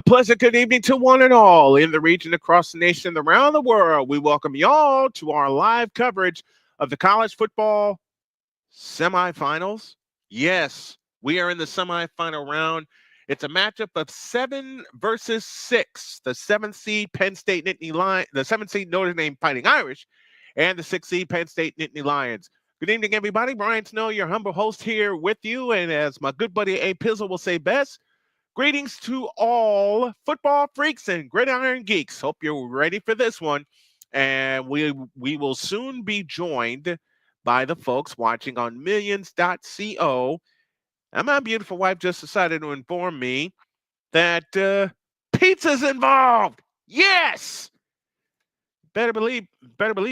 pleasant good evening to one and all in the region, across the nation, around the world. We welcome y'all to our live coverage of the college football semifinals. Yes, we are in the semifinal round. It's a matchup of 7 versus 6. The 7th seed Penn State Nittany Lions, the 7th seed Notre Dame Fighting Irish, and the 6th seed Penn State Nittany Lions. Good evening, everybody. Brian Snow, your humble host here with you. And as my good buddy A. Pizzle will say best, greetings to all football freaks and gridiron geeks. Hope you're ready for this one. And we will soon be joined by the folks watching on millions.co. And my beautiful wife just decided to inform me that pizza's involved. Yes! Better believe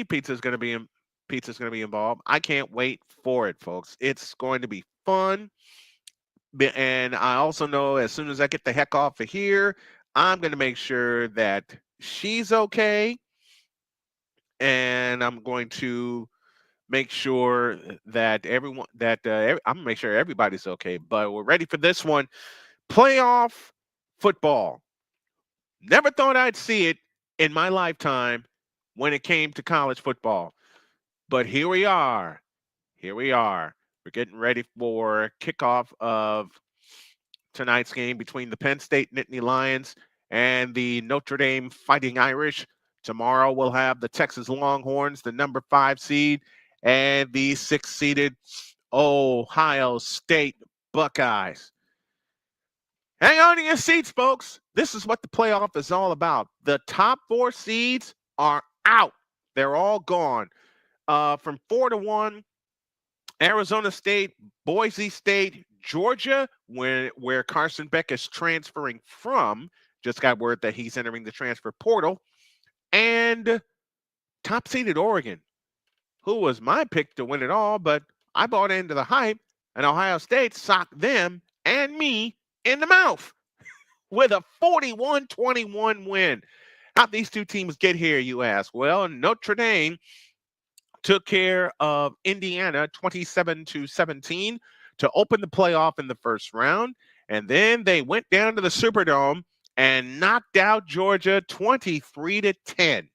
pizza's going to be involved. I can't wait for it, folks. It's going to be fun. And I also know as soon as I get the heck off of here, I'm going to make sure that she's okay. And I'm going to make sure that I'm going to make sure everybody's okay. But we're ready for this one. Playoff football. Never thought I'd see it in my lifetime when it came to college football. But here we are. We're getting ready for kickoff of tonight's game between the Penn State Nittany Lions and the Notre Dame Fighting Irish. Tomorrow we'll have the Texas Longhorns, the number 5 seed, and the 6th-seeded Ohio State Buckeyes. Hang on to your seats, folks. This is what the playoff is all about. The top 4 seeds are out. They're all gone. From 4-1, Arizona State, Boise State, Georgia, where Carson Beck is transferring from. Just got word that he's entering the transfer portal. And top-seeded Oregon, who was my pick to win it all, but I bought into the hype, and Ohio State socked them and me in the mouth with a 41-21 win. How'd these two teams get here, you ask? Well, Notre Dame took care of Indiana 27-17 to open the playoff in the first round. And then they went down to the Superdome and knocked out Georgia 23-10.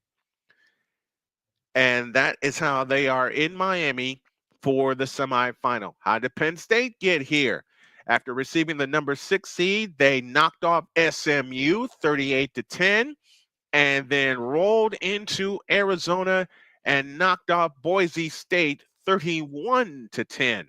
And that is how they are in Miami for the semifinal. How did Penn State get here? After receiving the number 6 seed, they knocked off SMU 38-10 and then rolled into Arizona and knocked off Boise State 31-10.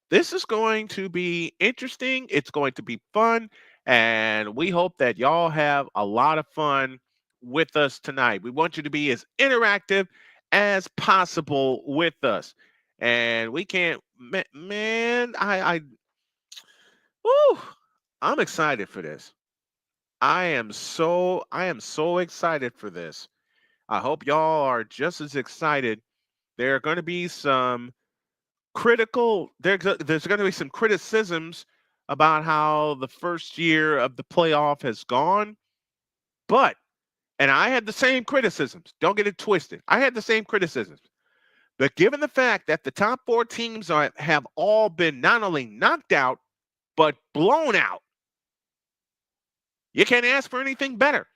This is going to be interesting. It's going to be fun. And we hope that y'all have a lot of fun with us tonight. We want you to be as interactive as possible with us. And we can't, man, I'm excited for this. I am so excited for this. I hope y'all are just as excited. There are going to be some there's going to be some criticisms about how the first year of the playoff has gone. And I had the same criticisms. Don't get it twisted. I had the same criticisms. But given the fact that the top 4 teams have all been not only knocked out, but blown out, you can't ask for anything better.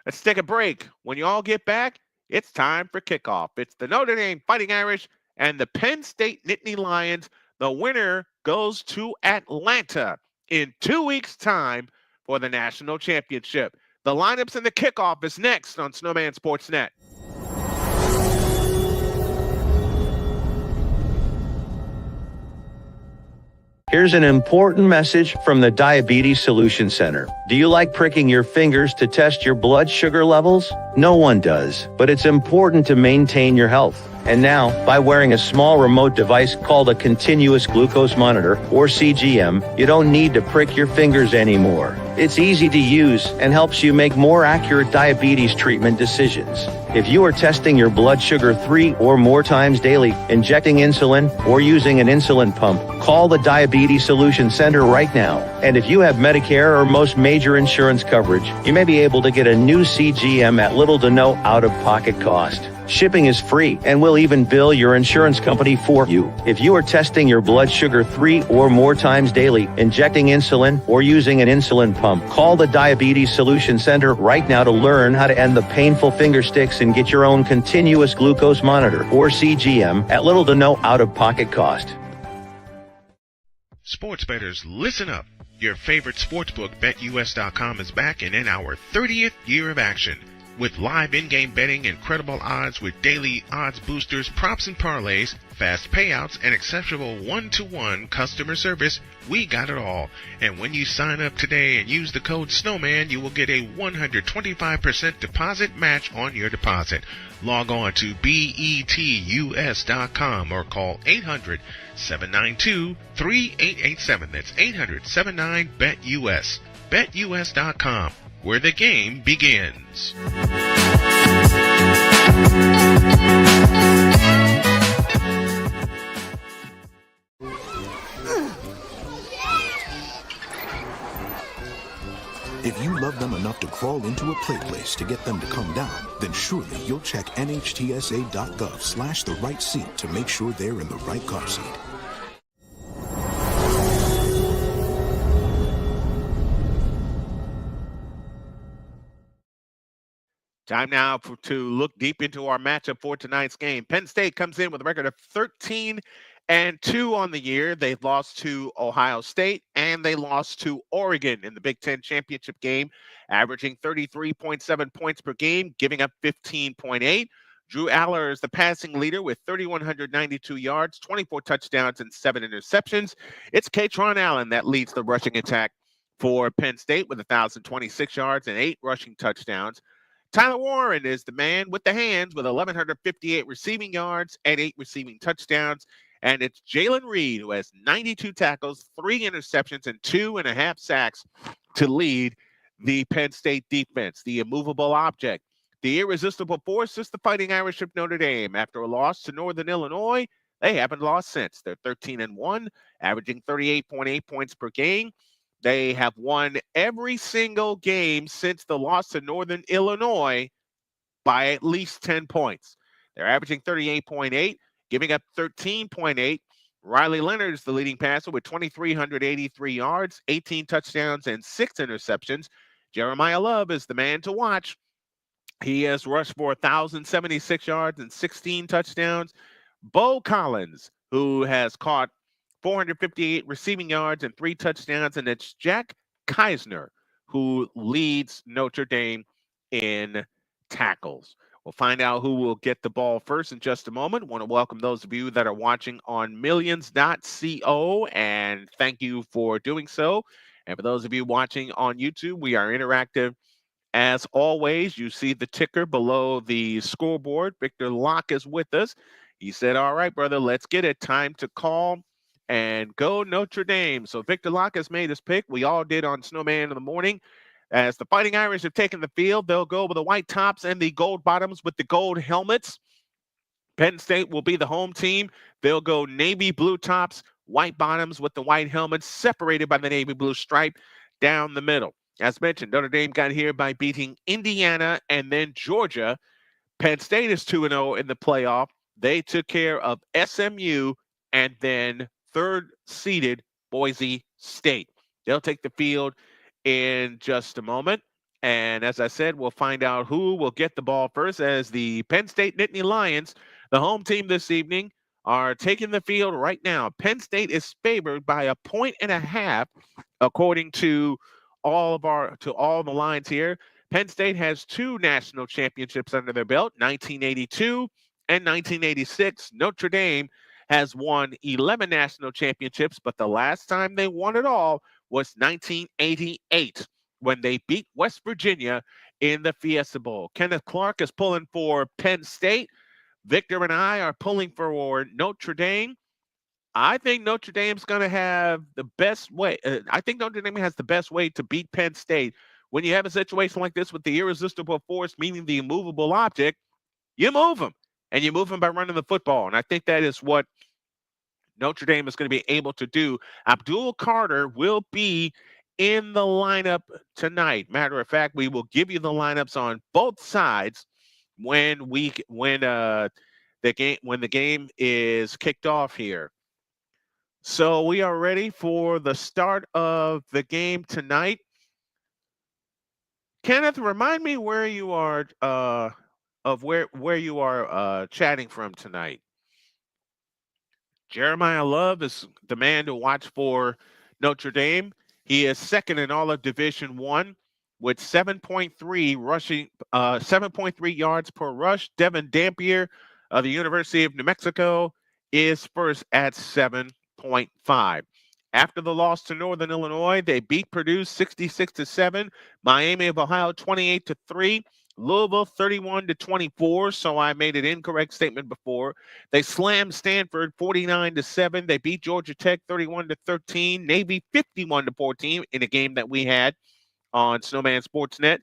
Let's take a break. When you all get back, it's time for kickoff. It's the Notre Dame Fighting Irish and the Penn State Nittany Lions. The winner goes to Atlanta in 2 weeks' time for the national championship. The lineups and the kickoff is next on Snowman Sportsnet. Here's an important message from the Diabetes Solution Center. Do you like pricking your fingers to test your blood sugar levels? No one does, but it's important to maintain your health. And now, by wearing a small remote device called a continuous glucose monitor, or CGM, you don't need to prick your fingers anymore. It's easy to use and helps you make more accurate diabetes treatment decisions. If you are testing your blood sugar 3 or more times daily, injecting insulin, or using an insulin pump, call the Diabetes Solution Center right now. And if you have Medicare or most major insurance coverage, you may be able to get a new CGM at little to no out-of-pocket cost. Shipping is free, and we'll even bill your insurance company for you. If you are testing your blood sugar 3 or more times daily, injecting insulin, or using an insulin pump, call the Diabetes Solution Center right now to learn how to end the painful finger sticks and get your own continuous glucose monitor, or CGM, at little to no out-of-pocket cost. Sports bettors, listen up. Your favorite sportsbook, BetUS.com, is back and in our 30th year of action. With live in-game betting, incredible odds with daily odds boosters, props and parlays, fast payouts, and exceptional one-to-one customer service, we got it all. And when you sign up today and use the code Snowman, you will get a 125% deposit match on your deposit. Log on to betus.com or call 800-792-3887. That's 800-79-BET-US. BetUS.com, where the game begins. If you love them enough to crawl into a play place to get them to come down, then surely you'll check nhtsa.gov/the right seat to make sure they're in the right car seat. Time now to look deep into our matchup for tonight's game. Penn State comes in with a record of 13-2 on the year. They lost to Ohio State and they lost to Oregon in the Big Ten championship game, averaging 33.7 points per game, giving up 15.8. Drew Aller is the passing leader with 3,192 yards, 24 touchdowns, and 7 interceptions. It's Katron Allen that leads the rushing attack for Penn State with 1,026 yards and 8 rushing touchdowns. Tyler Warren is the man with the hands with 1,158 receiving yards and 8 receiving touchdowns. And it's Jalen Reed who has 92 tackles, 3 interceptions, and 2.5 sacks to lead the Penn State defense. The immovable object, the irresistible force, is the Fighting Irish of Notre Dame. After a loss to Northern Illinois, they haven't lost since. They're 13-1, averaging 38.8 points per game. They have won every single game since the loss to Northern Illinois by at least 10 points. They're averaging 38.8, giving up 13.8. Riley Leonard is the leading passer with 2,383 yards, 18 touchdowns, and 6 interceptions. Jeremyah Love is the man to watch. He has rushed for 1,076 yards and 16 touchdowns. Bo Collins, who has caught 458 receiving yards and 3 touchdowns, and it's Jack Keisner who leads Notre Dame in tackles. We'll find out who will get the ball first in just a moment. Want to welcome those of you that are watching on millions.co, and thank you for doing so. And for those of you watching on YouTube, we are interactive as always. You see the ticker below the scoreboard. Victor Locke is with us. He said, all right, brother, let's get it. Time to call and go Notre Dame. So Victor Locke has made his pick. We all did on Snowman in the morning. As the Fighting Irish have taken the field, they'll go with the white tops and the gold bottoms with the gold helmets. Penn State will be the home team. They'll go navy blue tops, white bottoms with the white helmets, separated by the navy blue stripe down the middle. As mentioned, Notre Dame got here by beating Indiana and then Georgia. Penn State is 2-0 in the playoff. They took care of SMU and then third-seeded Boise State. They'll take the field in just a moment. And as I said, we'll find out who will get the ball first, as the Penn State Nittany Lions, the home team this evening, are taking the field right now. Penn State is favored by 1.5 according to all the lines here. Penn State has 2 national championships under their belt, 1982 and 1986. Notre Dame has won 11 national championships, but the last time they won it all was 1988 when they beat West Virginia in the Fiesta Bowl. Kenneth Clark is pulling for Penn State. Victor and I are pulling for Notre Dame. I think Notre Dame's going to have the best way. I think Notre Dame has the best way to beat Penn State. When you have a situation like this with the irresistible force, meaning the immovable object, you move them. And you move them by running the football. And I think that is what Notre Dame is going to be able to do. Abdul Carter will be in the lineup tonight. Matter of fact, we will give you the lineups on both sides when the game is kicked off here. So we are ready for the start of the game tonight. Kenneth, remind me where you are where you are chatting from tonight. Jeremyah Love is the man to watch for Notre Dame. He is second in all of Division I with 7.3 rushing, 7.3 yards per rush. Devin Dampier of the University of New Mexico is first at 7.5. After the loss to Northern Illinois, they beat Purdue 66-7, Miami of Ohio 28-3. Louisville 31-24, so I made an incorrect statement before. They slammed Stanford 49-7. They beat Georgia Tech 31-13, Navy 51-14 in a game that we had on Snowman Sportsnet.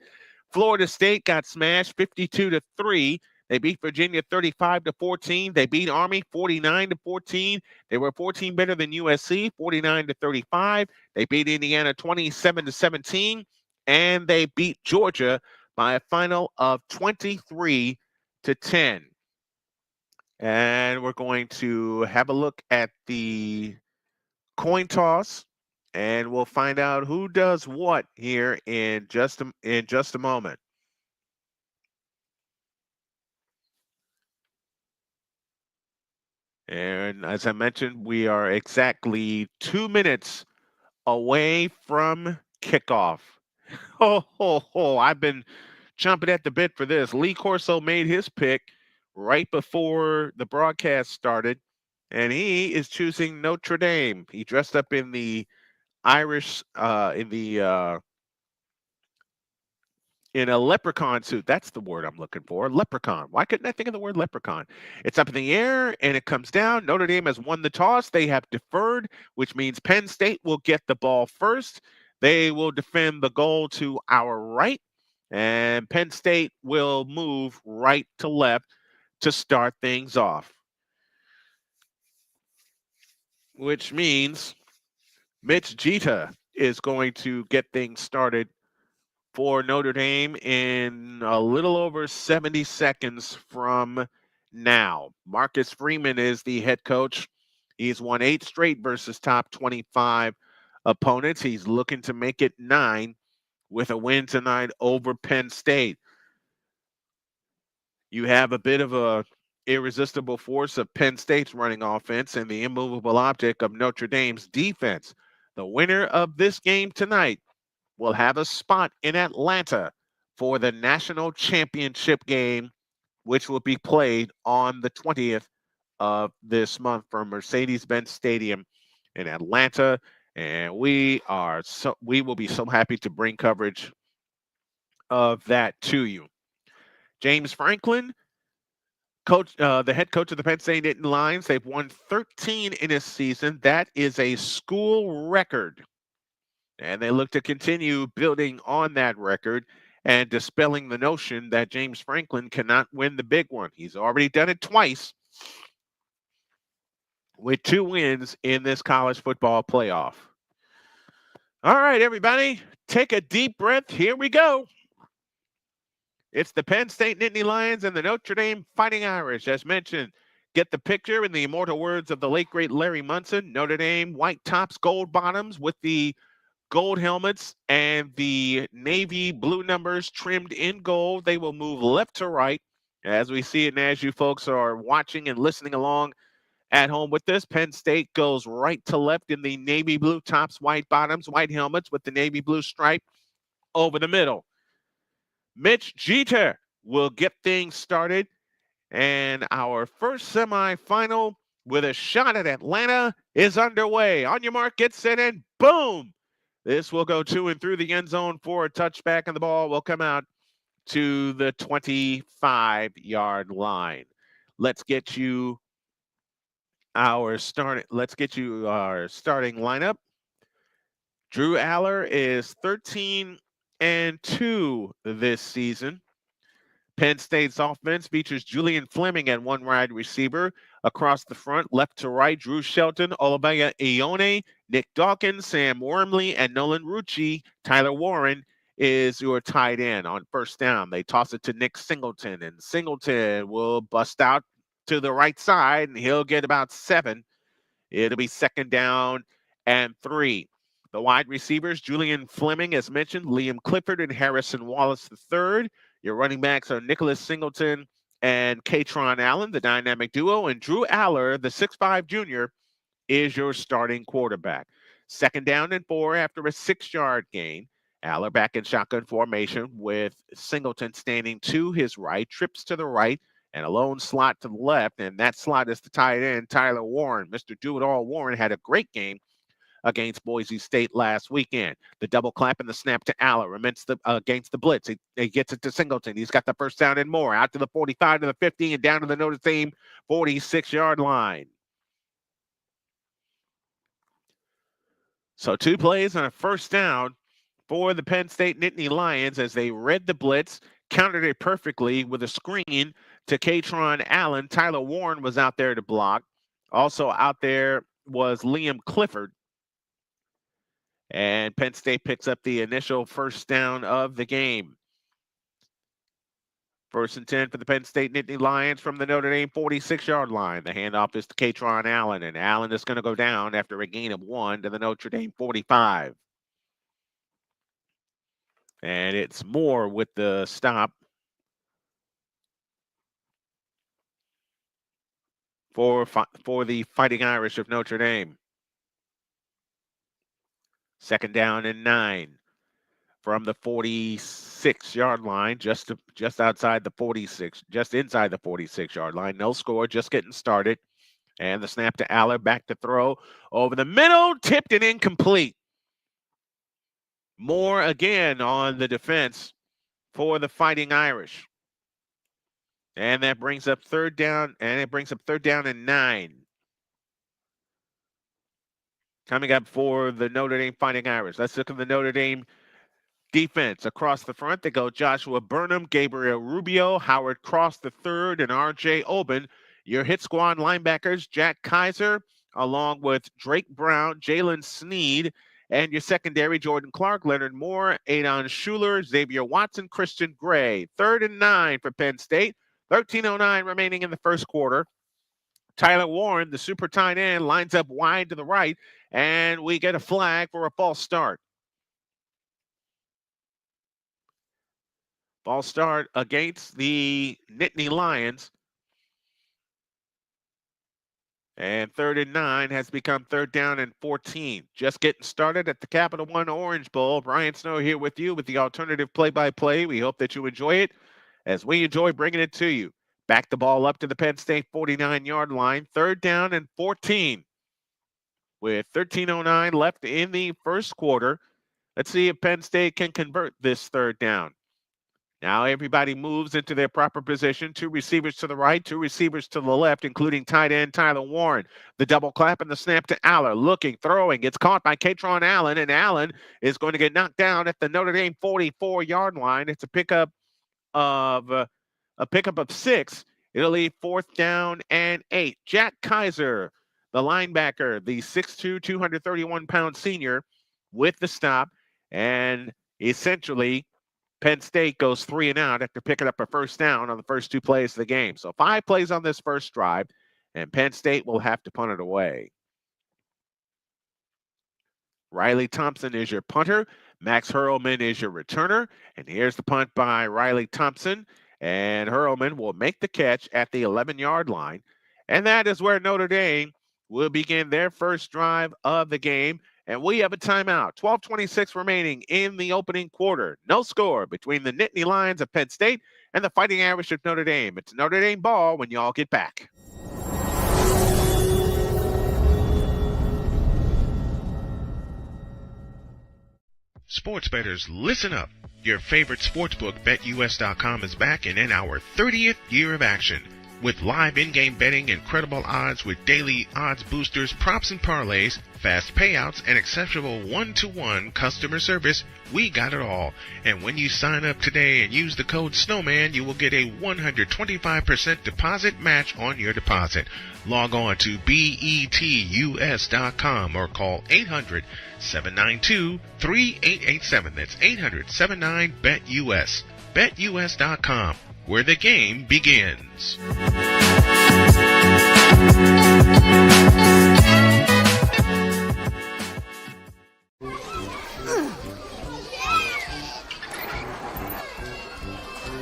Florida State got smashed 52-3. They beat Virginia 35-14. They beat Army 49-14. They were 14 better than USC 49-35. They beat Indiana 27-17, and they beat Georgia by a final of 23-10. And we're going to have a look at the coin toss, and we'll find out who does what here in just a moment. And as I mentioned, we are exactly 2 minutes away from kickoff. I've been chomping at the bit for this. Lee Corso made his pick right before the broadcast started, and he is choosing Notre Dame. He dressed up in the Irish, in a leprechaun suit. That's the word I'm looking for. Leprechaun. Why couldn't I think of the word leprechaun? It's up in the air and it comes down. Notre Dame has won the toss. They have deferred, which means Penn State will get the ball first. They will defend the goal to our right, and Penn State will move right to left to start things off, which means Mitch Jeter is going to get things started for Notre Dame in a little over 70 seconds from now. Marcus Freeman is the head coach. He's won 8 straight versus top 25 opponents. He's looking to make it 9 with a win tonight over Penn State. You have a bit of a irresistible force of Penn State's running offense and the immovable object of Notre Dame's defense. The winner of this game tonight will have a spot in Atlanta for the national championship game, which will be played on the 20th of this month from Mercedes-Benz Stadium in Atlanta. And we will be so happy to bring coverage of that to you. James Franklin, the head coach of the Penn State Nittany Lions, they've won 13 in this season. That is a school record. And they look to continue building on that record and dispelling the notion that James Franklin cannot win the big one. He's already done it twice with 2 wins in this college football playoff. All right, everybody, take a deep breath. Here we go. It's the Penn State Nittany Lions and the Notre Dame Fighting Irish. As mentioned, get the picture in the immortal words of the late, great Larry Munson. Notre Dame, white tops, gold bottoms with the gold helmets and the navy blue numbers trimmed in gold. They will move left to right as we see it, and as you folks are watching and listening along at home with this. Penn State goes right to left in the navy blue tops, white bottoms, white helmets with the navy blue stripe over the middle. Mitch Jeter will get things started, and our first semifinal with a shot at Atlanta is underway. On your mark, get set, and boom! This will go to and through the end zone for a touchback, and the ball will come out to the 25-yard line. Let's get you our starting lineup. Drew Aller is 13-2 this season. Penn State's offense features Julian Fleming at one wide receiver. Across the front, left to right, Drew Shelton, Olabaya Ione, Nick Dawkins, Sam Wormley, and Nolan Rucci. Tyler Warren is your tight end. On first down, they toss it to Nick Singleton, and Singleton will bust out to the right side, and he'll get about 7. It'll be second down and 3. The wide receivers, Julian Fleming, as mentioned, Liam Clifford, and Harrison Wallace III. Your running backs are Nicholas Singleton and Katron Allen, the dynamic duo, and Drew Aller, the 6'5 junior, is your starting quarterback. Second down and 4 after a 6-yard gain. Aller back in shotgun formation with Singleton standing to his right, trips to the right, and a lone slot to the left, and that slot is the tight end, Tyler Warren. Mr. Do-It-All Warren had a great game against Boise State last weekend. The double clap and the snap to Aller against the blitz. He gets it to Singleton. He's got the first down and more. Out to the 45, to the 50, and down to the Notre Dame 46-yard line. So 2 plays on a first down for the Penn State Nittany Lions as they read the blitz, countered it perfectly with a screen to Katron Allen. Tyler Warren was out there to block. Also out there was Liam Clifford. And Penn State picks up the initial first down of the game. 1st and 10 for the Penn State Nittany Lions from the Notre Dame 46-yard line. The handoff is to Katron Allen, and Allen is going to go down after a gain of 1 to the Notre Dame 45. And it's Moore with the stop for the Fighting Irish of Notre Dame. Second down and 9 from the 46-yard line, just outside the 46, just inside the 46-yard line. No score, just getting started. And the snap to Aller, back to throw over the middle, tipped and incomplete. Moore again on the defense for the Fighting Irish. And that brings up third down, and it brings up third down and 9. Coming up for the Notre Dame Fighting Irish. Let's look at the Notre Dame defense. Across the front, they go Joshua Burnham, Gabriel Rubio, Howard Cross III, and R.J. Oben. Your hit squad linebackers, Jack Kaiser, along with Drake Brown, Jalen Sneed, and your secondary, Jordan Clark, Leonard Moore, Adon Schuler, Xavier Watson, Christian Gray. 3rd and 9 for Penn State. 13:09 remaining in the first quarter. Tyler Warren, the super tight end, lines up wide to the right, and we get a flag for a false start. False start against the Nittany Lions. And 3rd and 9 has become 3rd down and 14. Just getting started at the Capital One Orange Bowl. Brian Snow here with you with the alternative play-by-play. We hope that you enjoy it as we enjoy bringing it to you. Back the ball up to the Penn State 49-yard line. 3rd down and 14 with 13:09 left in the first quarter. Let's see if Penn State can convert this 3rd down. Now everybody moves into their proper position. 2 receivers to the right, 2 receivers to the left, including tight end Tyler Warren. The double clap and the snap to Aller. Looking, throwing. Gets caught by Katron Allen, and Allen is going to get knocked down at the Notre Dame 44-yard line. It's a pickup of 6. It'll leave 4th down and 8. Jack Kaiser, the linebacker, the 6'2", 231-pound senior, with the stop. And essentially, Penn State goes 3 and out after picking up a first down on the first 2 plays of the game. So 5 plays on this first drive, and Penn State will have to punt it away. Riley Thompson is your punter. Max Hurlman is your returner. And here's the punt by Riley Thompson. And Hurlman will make the catch at the 11-yard line. And that is where Notre Dame will begin their first drive of the game. And we have a timeout. 12:26 remaining in the opening quarter. No score between the Nittany Lions of Penn State and the Fighting Irish of Notre Dame. It's Notre Dame ball when y'all get back. Sports bettors, listen up. Your favorite sportsbook, BetUS.com, is back and in our 30th year of action. With live in-game betting, incredible odds with daily odds boosters, props and parlays, fast payouts, and exceptional one-to-one customer service, we got it all. And when you sign up today and use the code Snowman, you will get a 125% deposit match on your deposit. Log on to betus.com or call 800-792-3887. That's 800-79-BET-US. BetUS.com, where the game begins.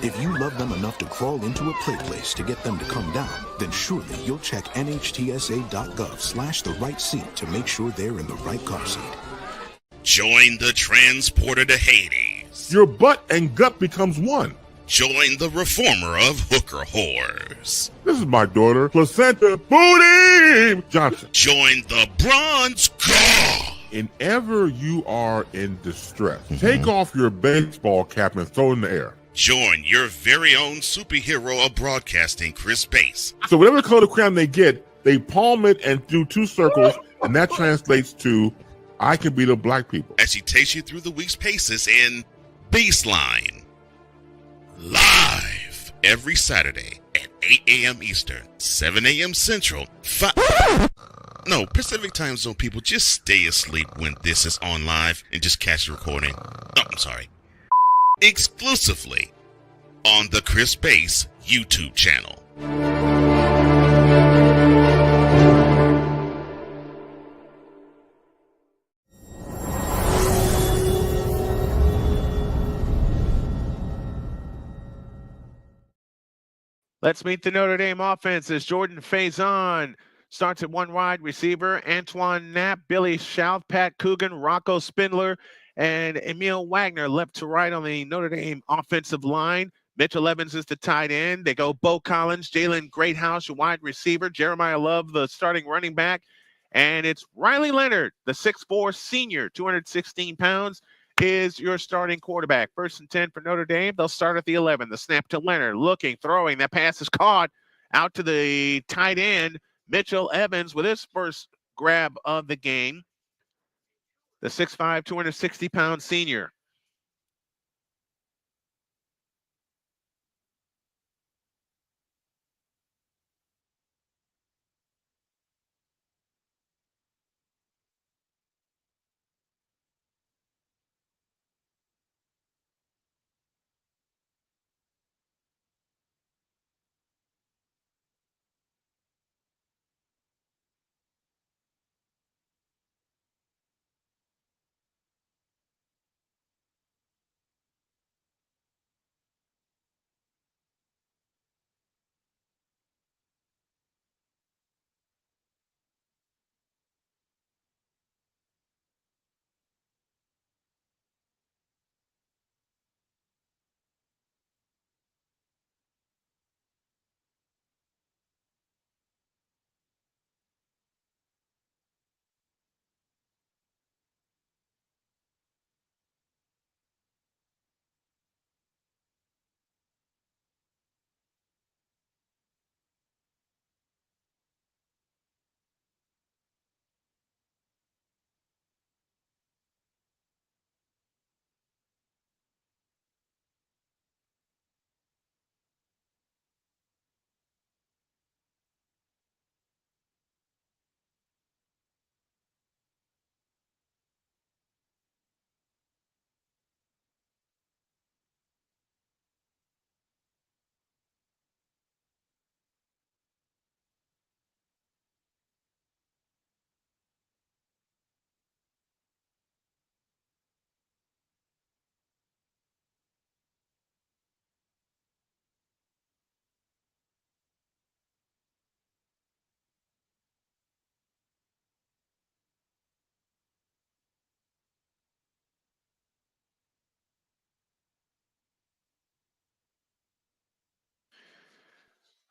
If you love them enough to crawl into a play place to get them to come down, then surely you'll check nhtsa.gov/the right seat to make sure they're in the right car seat. Join the transporter to Hades. Your butt and gut becomes one. Join the reformer of hooker whores. This is my daughter, Placenta Booty Johnson. Join the bronze god. Whenever you are in distress, take off your baseball cap and throw it in the air. Join your very own superhero of broadcasting, Chris Bass. So whatever color crayon they get, they palm it and do 2 circles, and that translates to, I can beat up black people. As she takes you through the week's paces in Baseline. Live every Saturday at 8 a.m. Eastern, 7 a.m. Central, Pacific Time Zone people, just stay asleep when this is on live and just catch the recording. Oh, I'm sorry. Exclusively on the Chris Bass YouTube channel. Let's meet the Notre Dame offense as Jordan Faison starts at one wide receiver. Antoine Knapp, Billy Schouth, Pat Coogan, Rocco Spindler, and Emil Wagner left to right on the Notre Dame offensive line. Mitchell Evans is the tight end. They go Bo Collins, Jalen Greathouse, your wide receiver, Jeremyah Love, the starting running back, and it's Riley Leonard, the 6'4" senior, 216 pounds, is your starting quarterback. 1st and 10 for Notre Dame. They'll start at the 11. The snap to Leonard, looking, throwing. That pass is caught out to the tight end, Mitchell Evans, with his first grab of the game. The 6'5", 260-pound senior.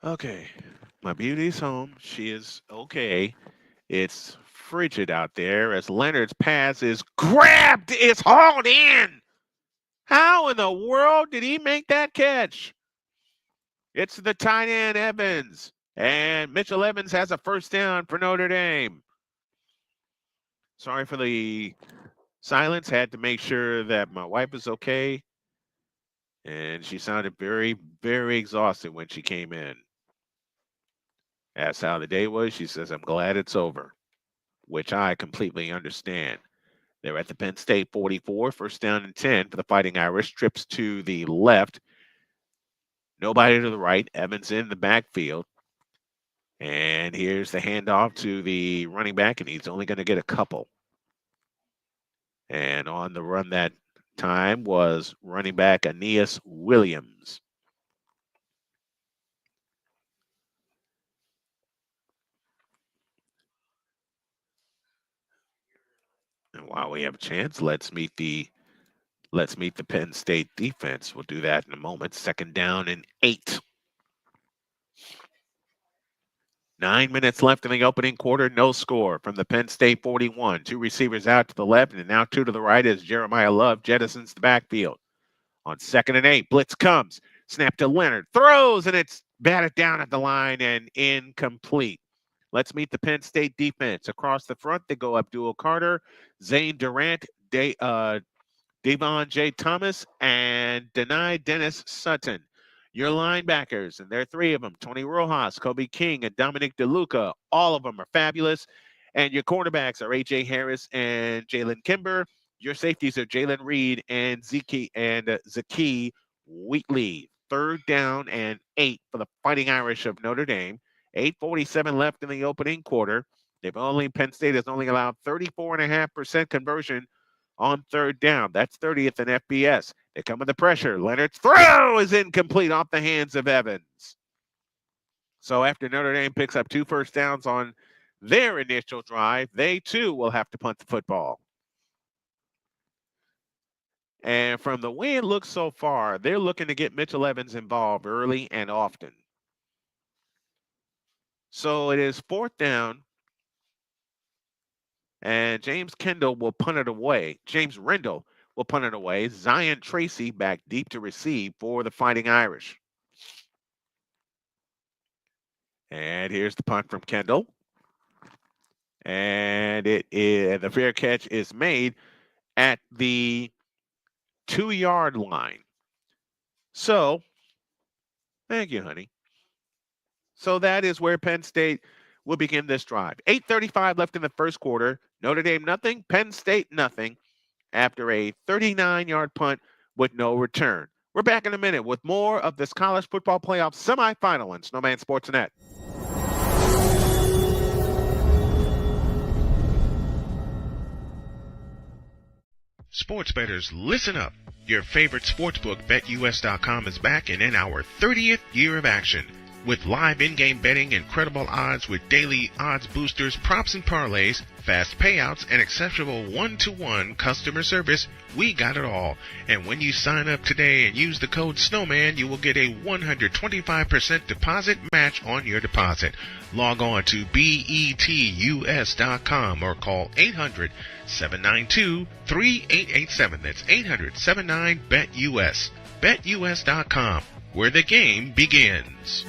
Okay, my beauty's home. She is okay. It's frigid out there as Leonard's pass is grabbed. It's hauled in. How in the world did he make that catch? It's the tight end Evans. And Mitchell Evans has a first down for Notre Dame. Sorry for the silence. Had to make sure that my wife was okay. And she sounded very, very exhausted when she came in. Asked how the day was. She says, I'm glad it's over, which I completely understand. They're at the Penn State 44, first down and 10 for the Fighting Irish. Trips to the left. Nobody to the right. Evans in the backfield. And here's the handoff to the running back, and he's only going to get a couple. And on the run that time was running back Aeneas Williams. And while we have a chance, let's meet the Penn State defense. We'll do that in a moment. Second down and 8. 9 minutes left in the opening quarter. No score from the Penn State 41. 2 receivers out to the left and now 2 to the right as Jeremyah Love jettisons the backfield. On 2nd and 8, blitz comes. Snap to Leonard. Throws, and it's batted down at the line and incomplete. Let's meet the Penn State defense. Across the front, they go Abdul Carter, Zane Durant, Devon J. Thomas, and Dennis Sutton. Your linebackers, and there are 3 of them, Tony Rojas, Kobe King, and Dominic DeLuca. All of them are fabulous. And your cornerbacks are A.J. Harris and Jalen Kimber. Your safeties are Jalen Reed and Zaki Wheatley. 3rd down and 8 for the Fighting Irish of Notre Dame. 8:47 left in the opening quarter. Penn State has only allowed 34.5% conversion on 3rd down. That's 30th in FBS. They come with the pressure. Leonard's throw is incomplete off the hands of Evans. So after Notre Dame picks up 2 first downs on their initial drive, they too will have to punt the football. And from the way it looks so far, they're looking to get Mitchell Evans involved early and often. So it is 4th down. And James Rendell will punt it away. Zion Tracy back deep to receive for the Fighting Irish. And here's the punt from Kendall. And the fair catch is made at the 2-yard line. So, thank you, honey. So that is where Penn State will begin this drive. 8:35 left in the first quarter. Notre Dame nothing, Penn State nothing after a 39-yard punt with no return. We're back in a minute with more of this college football playoff semifinal on Snowman Sportsnet. Sports bettors, listen up. Your favorite sportsbook, BetUS.com, is back and in our 30th year of action. With live in-game betting, incredible odds with daily odds boosters, props and parlays, fast payouts, and exceptional one-to-one customer service, we got it all. And when you sign up today and use the code Snowman, you will get a 125% deposit match on your deposit. Log on to betus.com or call 800-792-3887. That's 800-79-BET-US. BetUS.com, where the game begins.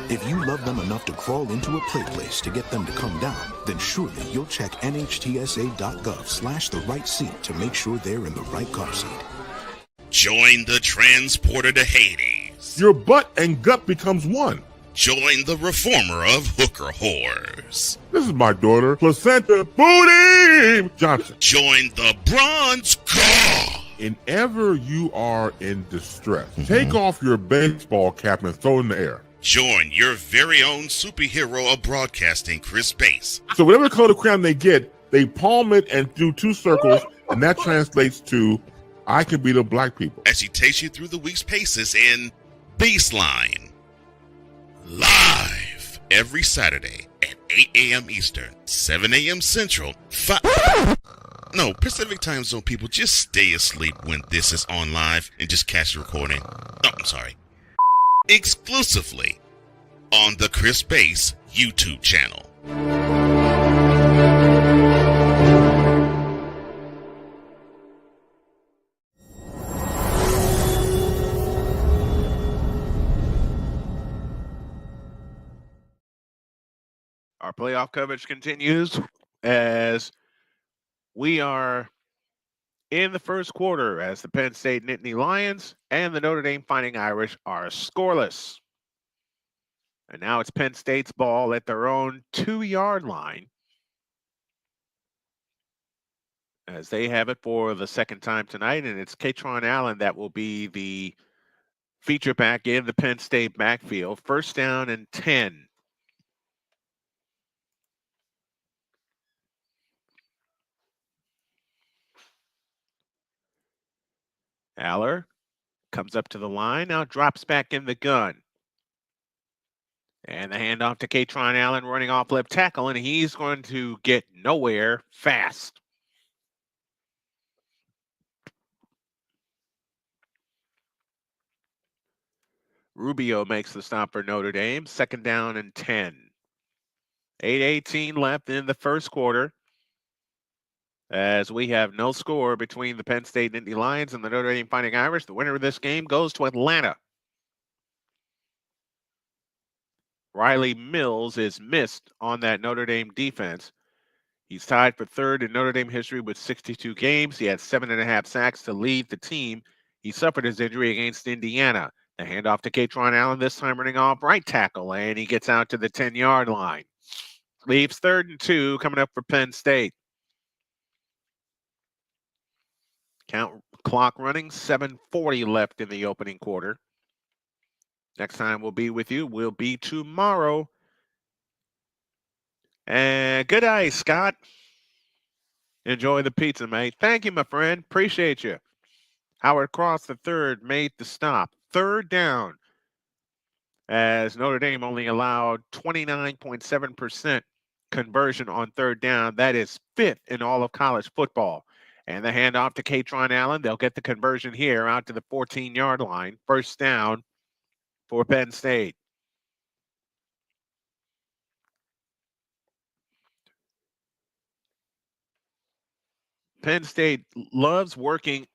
If you love them enough to crawl into a play place to get them to come down, then surely you'll check nhtsa.gov/the right seat to make sure they're in the right car seat. Join the transporter to Hades. Your butt and gut becomes one. Join the reformer of hooker whores. This is my daughter, Placenta Booty Johnson. Join the bronze car. Whenever you are in distress, take off your baseball cap and throw it in the air. Join your very own superhero of broadcasting, Chris Bass. So whatever color crayon they get, they palm it and do 2 circles, and that translates to, I can beat up black people. As he takes you through the week's paces in Baseline. Live every Saturday at 8 a.m. Eastern, 7 a.m. Central, Pacific Time Zone people, just stay asleep when this is on live and just catch the recording. Exclusively on the Chris Base YouTube channel. Our playoff coverage continues as we are in the first quarter as the Penn State Nittany Lions and the Notre Dame Fighting Irish are scoreless. And now it's Penn State's ball at their own 2-yard line as they have it for the second time tonight. And it's Kaytron Allen that will be the feature back in the Penn State backfield. First down and 10. Aller comes up to the line, now drops back in the gun. And the handoff to Kaytron Allen running off left tackle, and he's going to get nowhere fast. Rubio makes the stop for Notre Dame. Second down and 10. 8:18 left in the first quarter as we have no score between the Penn State Nittany Lions and the Notre Dame Fighting Irish. The winner of this game goes to Atlanta. Riley Mills is missed on that Notre Dame defense. He's tied for third in Notre Dame history with 62 games. He had 7.5 sacks to lead the team. He suffered his injury against Indiana. The handoff to Kaytron Allen, this time running off right tackle, and he gets out to the 10-yard line. Leaves 3rd and 2 coming up for Penn State. Clock running, 7:40 left in the opening quarter. Next time we'll be with you will be tomorrow. And good day, Scott. Enjoy the pizza, mate. Thank you, my friend. Appreciate you. Howard Cross III made the stop. Third down as Notre Dame only allowed 29.7% conversion on third down. That is 5th in all of college football. And the handoff to Kaytron Allen. They'll get the conversion here out to the 14-yard line. First down for Penn State. Penn State loves working,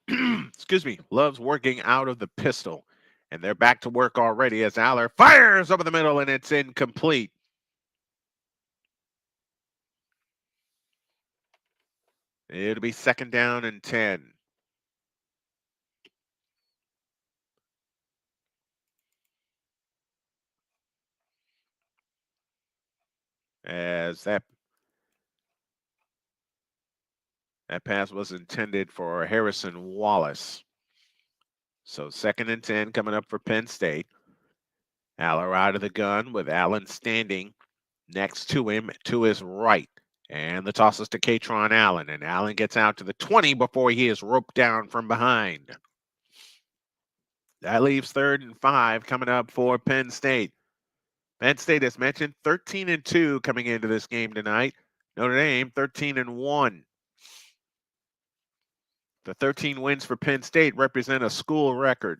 loves working out of the pistol. And they're back to work already as Aller fires over the middle, and it's incomplete. It'll be second down and 10. As that pass was intended for Harrison Wallace. So second and 10 coming up for Penn State. Aller out of the gun with Allen standing next to him to his right. And the toss is to Kaytron Allen. And Allen gets out to the 20 before he is roped down from behind. That leaves 3rd and 5 coming up for Penn State. Penn State, as mentioned, 13 and 2 coming into this game tonight. Notre Dame, 13 and 1. The 13 wins for Penn State represent a school record.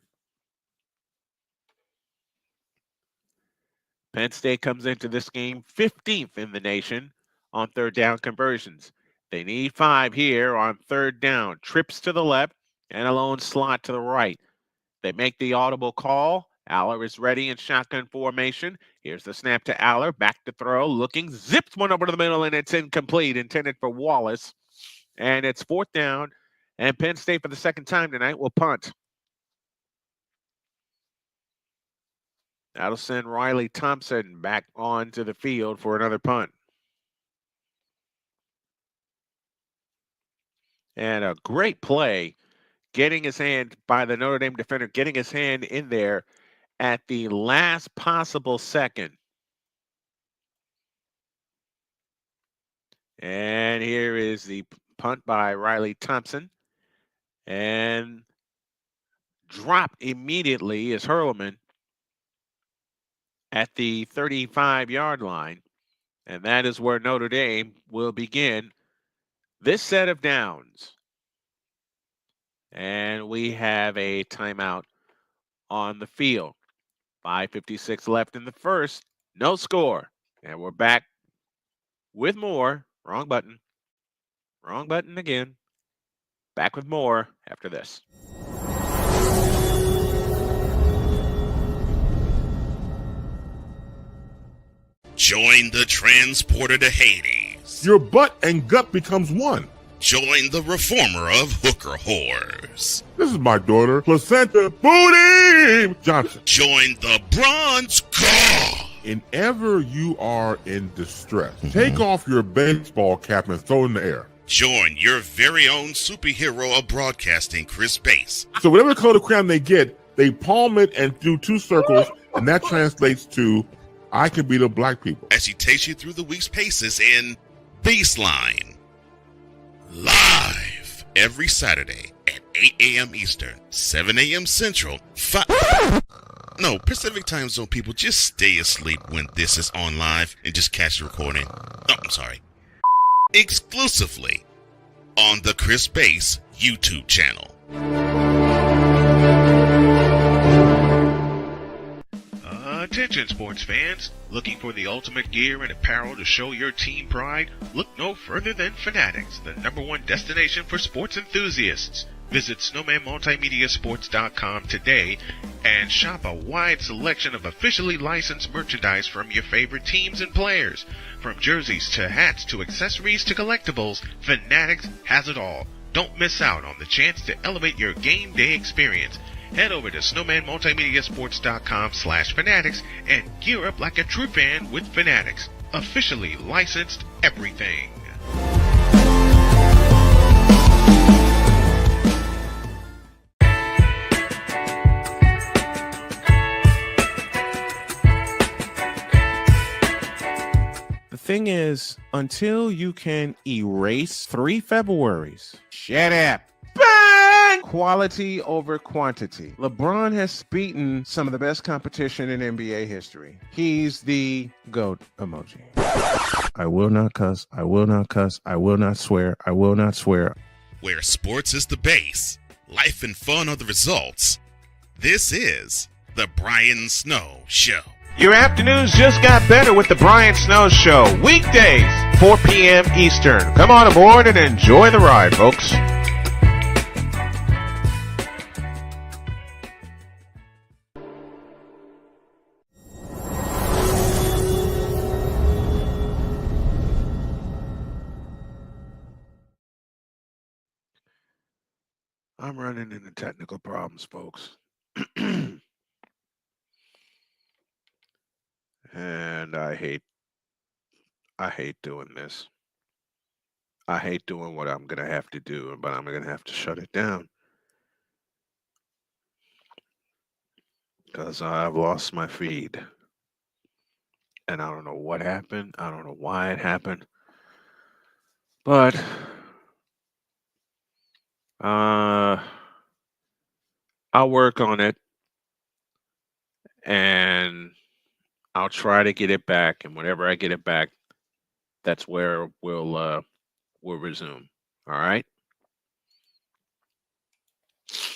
Penn State comes into this game 15th in the nation on third down conversions. They need 5 here on third down. Trips to the left and a lone slot to the right. They make the audible call. Aller is ready in shotgun formation. Here's the snap to Aller. Back to throw. Looking. Zips one over to the middle, and it's incomplete. Intended for Wallace. And it's 4th down. And Penn State, for the second time tonight, will punt. That'll send Riley Thompson back onto the field for another punt. And a great play, getting his hand by the Notre Dame defender, getting his hand in there at the last possible second. And here is the punt by Riley Thompson. And dropped immediately is Hurlman at the 35-yard line. And that is where Notre Dame will begin this set of downs. And we have a timeout on the field. 5:56 left in the first. No score. And we're back with more. Wrong button. Wrong button again. Back with more after this. Join the transporter to Hades. Your butt and gut becomes one. Join the reformer of hooker whores. This is my daughter, Placenta Booty Johnson. Join the bronze god. Whenever you are in distress, take off your baseball cap and throw it in the air. Join your very own superhero of broadcasting, Chris Bass. So whatever color of crayon they get, they palm it and do two circles, and that translates to, I can beat up black people. As he takes you through the week's paces in Baseline. Live every Saturday at 8 a.m. Eastern, 7 a.m. Central, Pacific Time Zone people, just stay asleep when this is on live and just catch the recording. Exclusively on the Chris Bass YouTube channel. Attention sports fans, looking for the ultimate gear and apparel to show your team pride? Look no further than Fanatics, the #1 destination for sports enthusiasts. Visit snowmanmultimediasports.com today and shop a wide selection of officially licensed merchandise from your favorite teams and players. From jerseys to hats to accessories to collectibles, Fanatics has it all. Don't miss out on the chance to elevate your game day experience. Head over to snowmanmultimediasports.com/fanatics and gear up like a true fan with Fanatics. Officially licensed everything. The thing is, until you can erase 3 Februaries, shut up. Bang! Quality over quantity. LeBron has beaten some of the best competition in NBA history. He's the GOAT emoji. I will not cuss. I will not cuss. I will not swear. I will not swear. Where sports is the base, life and fun are the results. This is the Brian Snow Show. Your afternoons just got better with the Brian Snow Show. Weekdays, 4 p.m. Eastern. Come on aboard and enjoy the ride, folks. I'm running into technical problems, folks. And I hate doing this. I hate doing what I'm going to have to do, but I'm going to have to shut it down. Because I've lost my feed. And I don't know what happened. I don't know why it happened. But I'll work on it. And I'll try to get it back, and whenever I get it back, that's where we'll resume. All right.